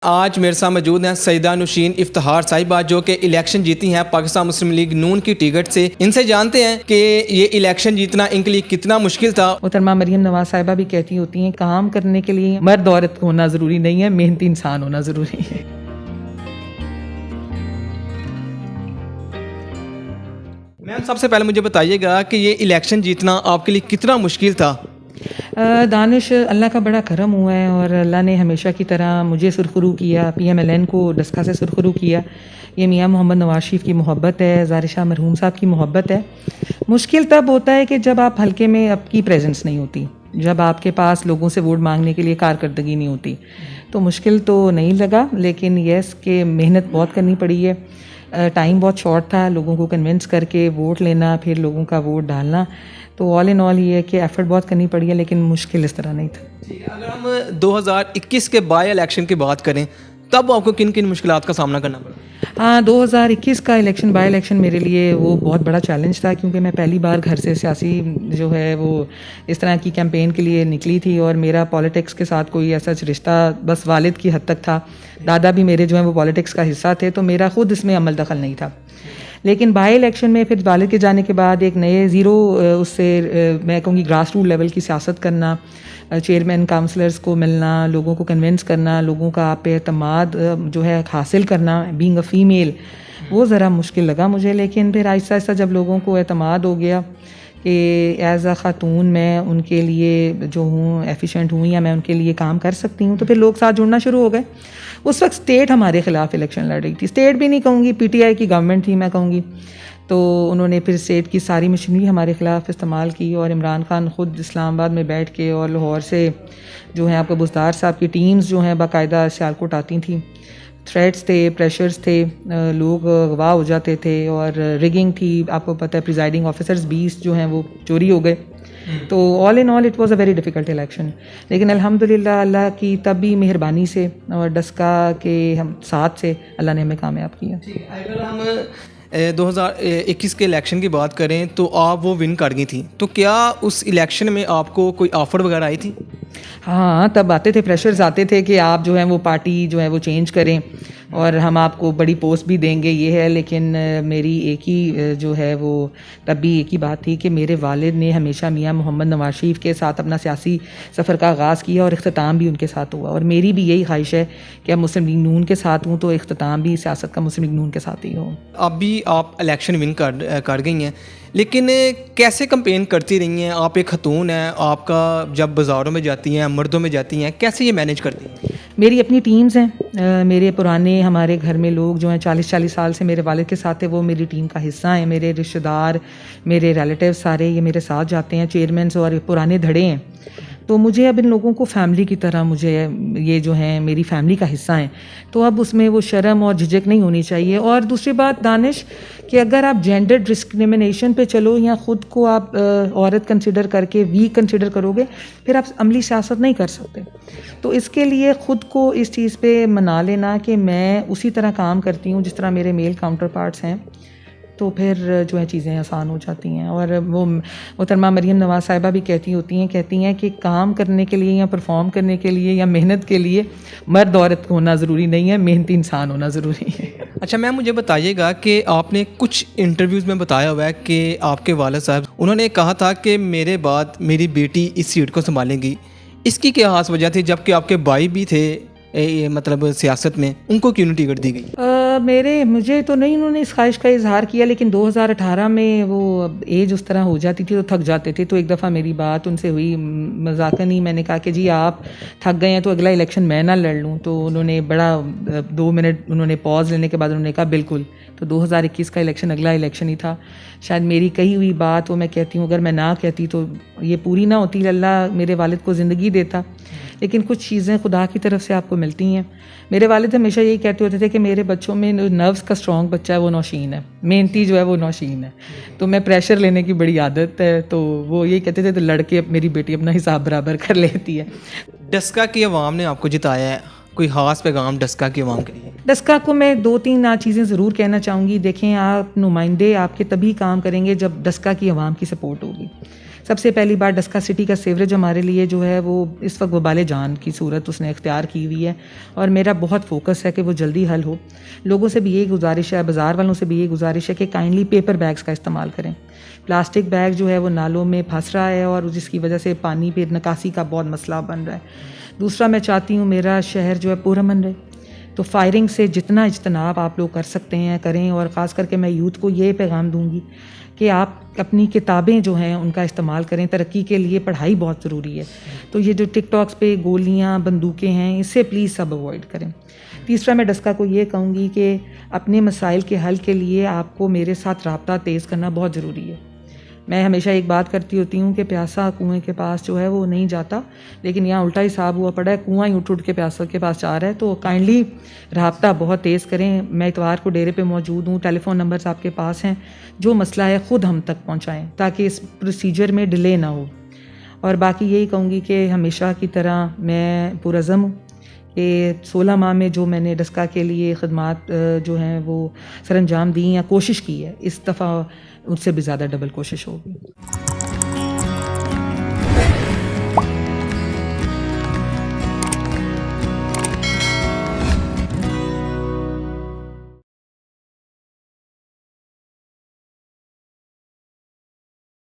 आज मेरे साथ मौजूद हैं सईदा नौशीन इफ्तिखार साहिबा जो कि इलेक्शन जीती हैं पाकिस्तान मुस्लिम लीग नून की टिकट से। इनसे जानते हैं कि ये इलेक्शन जीतना इनके लिए कितना मुश्किल था। मोहतरमा मरियम नवाज साहिबा भी कहती होती हैं काम करने के लिए मर्द औरत होना ज़रूरी नहीं है, मेहनती इंसान होना ज़रूरी है। मैम सबसे पहले मुझे बताइएगा कि ये इलेक्शन जीतना आपके लिए कितना मुश्किल था। दानिश, अल्लाह का बड़ा करम हुआ है और अल्लाह ने हमेशा की तरह मुझे सुरखरू किया, PMLN को डस्का से सुरखरू किया। ये मियाँ मोहम्मद नवाज शरीफ की मोहब्बत है, ज़ाहिर शाह मरहूम साहब की मोहब्बत है। मुश्किल तब होता है कि जब आप हल्के में आपकी प्रेजेंस नहीं होती, जब आपके पास लोगों से वोट मांगने के लिए कारकर्दगी नहीं होती, तो मुश्किल तो नहीं लगा, लेकिन यस कि मेहनत बहुत करनी पड़ी है। टाइम बहुत शॉर्ट था, लोगों को कन्विंस करके वोट लेना, फिर लोगों का वोट डालना, तो ऑल इन ऑल ये है कि एफर्ट बहुत करनी पड़ी है, लेकिन मुश्किल इस तरह नहीं था। अगर हम 2021 के बाई इलेक्शन की बात करें तब आपको किन किन मुश्किलात का सामना करना पड़ा? हाँ, 2021 का इलेक्शन बाई इलेक्शन मेरे लिए वो बहुत बड़ा चैलेंज था, क्योंकि मैं पहली बार घर से सियासी जो है वो इस तरह की कैंपेन के लिए निकली थी और मेरा पॉलिटिक्स के साथ कोई ऐसा रिश्ता बस वालिद की हद तक था। दादा भी मेरे जो है वो पॉलिटिक्स का हिस्सा थे, तो मेरा ख़ुद इसमें अमल दखल नहीं था। लेकिन बाई इलेक्शन में फिर वालिद के जाने के बाद एक नए ज़ीरो उससे मैं कहूँगी ग्रास रूट लेवल की सियासत करना, चेयरमैन काउंसलर्स को मिलना, लोगों को कन्विंस करना, लोगों का आप पे एतमाद जो है हासिल करना, बीइंग अ फीमेल, वो ज़रा मुश्किल लगा मुझे। लेकिन फिर आहिस्ता आहिस्ता जब लोगों को एतमाद हो गया कि एज़ अ ख़ातून मैं उनके लिए जो हूँ एफिशिएंट हूँ या मैं उनके लिए काम कर सकती हूँ, तो फिर लोग साथ जुड़ना शुरू हो गए। उस वक्त स्टेट हमारे ख़िलाफ़ इलेक्शन लड़ रही थी, स्टेट भी नहीं कहूँगी, PTI की गवर्नमेंट थी मैं कहूँगी, तो उन्होंने फिर स्टेट की सारी मशीनरी हमारे ख़िलाफ़ इस्तेमाल की और इमरान खान ख़ुद इस्लामाबाद में बैठ के और लाहौर से जो है आपको बुज़दार साहब की टीम्स जो हैं बाकायदा सियालकोट आती थी, थ्रेट्स थे, प्रेशर्स थे, लोग अगवा हो जाते थे और रिगिंग थी। आपको पता है प्रिजाइडिंग ऑफिसर्स 20 जो हैं वो चोरी हो गए। तो all in all it was a very difficult election, लेकिन अल्हम्दुलिल्लाह अल्लाह की तब भी मेहरबानी से और डस्का के हम साथ से अल्लाह ने हमें कामयाब किया। अगर हम 2021 के इलेक्शन की बात करें तो आप वो विन कर गई थी, तो क्या उस इलेक्शन में आपको कोई ऑफ़र वगैरह आई थी? हाँ, तब आते थे, प्रेशर्स आते थे कि आप जो है वो पार्टी जो है वो चेंज करें और हम आपको बड़ी पोस्ट भी देंगे, ये है। लेकिन मेरी एक ही जो है वो तब भी एक ही बात थी कि मेरे वालिद ने हमेशा मियाँ मोहम्मद नवाज शरीफ के साथ अपना सियासी सफ़र का आगाज़ किया और इख्तिताम भी उनके साथ हुआ, और मेरी भी यही ख्वाहिश है कि अब मुस्लिम लीग नून के साथ हूँ तो इख्तिताम भी सियासत का मुस्लिम लीग नून के साथ ही हो। अभी आप इलेक्शन विन कर गई हैं, लेकिन कैसे कंपेन करती रही हैं? आप एक खतून हैं, आपका जब बाज़ारों में जाती हैं, मर्दों में जाती हैं, कैसे ये मैनेज करती हैं? मेरी अपनी टीम्स हैं, मेरे पुराने हमारे घर में लोग जो हैं 40-40 साल से मेरे वालिद के साथ है, वो मेरी टीम का हिस्सा हैं। मेरे रिश्तेदार, मेरे रिलेटिव सारे ये मेरे साथ जाते हैं, चेयरमैन्स और पुराने धड़े हैं। तो मुझे अब इन लोगों को फैमिली की तरह, मुझे ये जो हैं मेरी फैमिली का हिस्सा हैं, तो अब उसमें वो शर्म और झिझक नहीं होनी चाहिए। और दूसरी बात दानिश, कि अगर आप जेंडर डिस्क्रिमिनेशन पे चलो या ख़ुद को आप औरत कंसिडर करके वीक कंसिडर करोगे, फिर आप अमली सियासत नहीं कर सकते। तो इसके लिए ख़ुद को इस चीज़ पे मना लेना कि मैं उसी तरह काम करती हूँ जिस तरह मेरे मेल काउंटर पार्ट्स हैं, तो फिर जो है चीज़ें आसान हो जाती हैं। और वो मोहतरमा मरियम नवाज साहिबा भी कहती हैं कि काम करने के लिए या परफॉर्म करने के लिए या मेहनत के लिए मर्द औरत होना ज़रूरी नहीं है, मेहनती इंसान होना ज़रूरी है। अच्छा मैम, मुझे बताइएगा कि आपने कुछ इंटरव्यूज़ में बताया हुआ है कि आपके वालिद साहब उन्होंने कहा था कि मेरे बाद मेरी बेटी इस सीट को संभालेंगी। इसकी क्या खास वजह थी, जबकि आपके भाई भी थे मतलब सियासत में, उनको क्यों नहीं टिकट दी गई? मुझे तो नहीं उन्होंने इस ख्वाहिश का इजहार किया, लेकिन 2018 में वो एज उस तरह हो जाती थी तो थक जाते थे। तो एक दफ़ा मेरी बात उनसे हुई, मजाकन ही मैंने कहा कि जी आप थक गए हैं तो अगला इलेक्शन मैं ना लड़ लूँ। तो उन्होंने बड़ा 2 मिनट उन्होंने पॉज लेने के बाद उन्होंने कहा बिल्कुल। तो 2021 का इलेक्शन अगला इलेक्शन ही था। शायद मेरी कही हुई बात वो मैं कहती हूँ, अगर मैं ना कहती तो ये पूरी ना होती, अल्लाह मेरे वालिद को ज़िंदगी देता। लेकिन कुछ चीज़ें खुदा की तरफ से आपको मिलती हैं। मेरे वालिद हमेशा यही कहते होते थे कि मेरे बच्चों में नर्व्स का स्ट्रॉन्ग बच्चा है वो नौशीन है, मेहनती जो है वो नौशीन है। तो मैं प्रेशर लेने की बड़ी आदत है, तो वो यही कहते थे, तो लड़के मेरी बेटी अपना हिसाब बराबर कर लेती है। डस्का की अवाम ने आपको जिताया है, कोई ख़ास पैगाम डस्का की अवाम के लिए? डस्का को मैं 2-3 चीज़ें ज़रूर कहना चाहूँगी। देखें, आप नुमाइंदे आपके तभी काम करेंगे जब डस्का की अवाम की सपोर्ट होगी। सबसे पहली बात डस्का सिटी का सीवरेज हमारे लिए जो है वो इस वक्त वबाले जान की सूरत उसने इख्तियार की हुई है और मेरा बहुत फोकस है कि वो जल्दी हल हो। लोगों से भी यही गुजारिश है, बाज़ार वालों से भी यही गुजारिश है कि काइंडली पेपर बैग्स का इस्तेमाल करें। प्लास्टिक बैग जो है वो नालों में फंस रहा है और जिसकी वजह से पानी पे निकासी का बहुत मसला बन रहा है। दूसरा, मैं चाहती हूँ मेरा शहर जो है पुरअमन रहे, तो फायरिंग से जितना इज्तनाब आप लोग कर सकते हैं करें। और ख़ास करके मैं यूथ को ये पैगाम दूंगी कि आप अपनी किताबें जो हैं उनका इस्तेमाल करें, तरक्की के लिए पढ़ाई बहुत ज़रूरी है। तो ये जो टिकटॉक्स पे गोलियां बंदूकें हैं इससे प्लीज़ सब अवॉइड करें। तीसरा, मैं डस्का को ये कहूँगी कि अपने मसाइल के हल के लिए आपको मेरे साथ रब्ता तेज़ करना बहुत ज़रूरी है। मैं हमेशा एक बात करती होती हूँ कि प्यासा कुएं के पास जो है वो नहीं जाता, लेकिन यहाँ उल्टा हिसाब हुआ पड़ा है, कुआं ही उठ के प्यासा के पास जा रहा है। तो काइंडली रब्ता बहुत तेज़ करें। मैं इतवार को डेरे पे मौजूद हूँ, टेलीफोन नंबर्स आपके पास हैं, जो मसला है ख़ुद हम तक पहुँचाएँ ताकि इस प्रोसीजर में डिले ना हो। और बाकी यही कहूँगी कि हमेशा की तरह मैं पुरज़म हूँ कि 16 माह में जो मैंने डस्का के लिए ख़िदमात जो हैं वो सरअंजाम दी या कोशिश की है, इस दफ़ा उससे भी ज़्यादा डबल कोशिश होगी।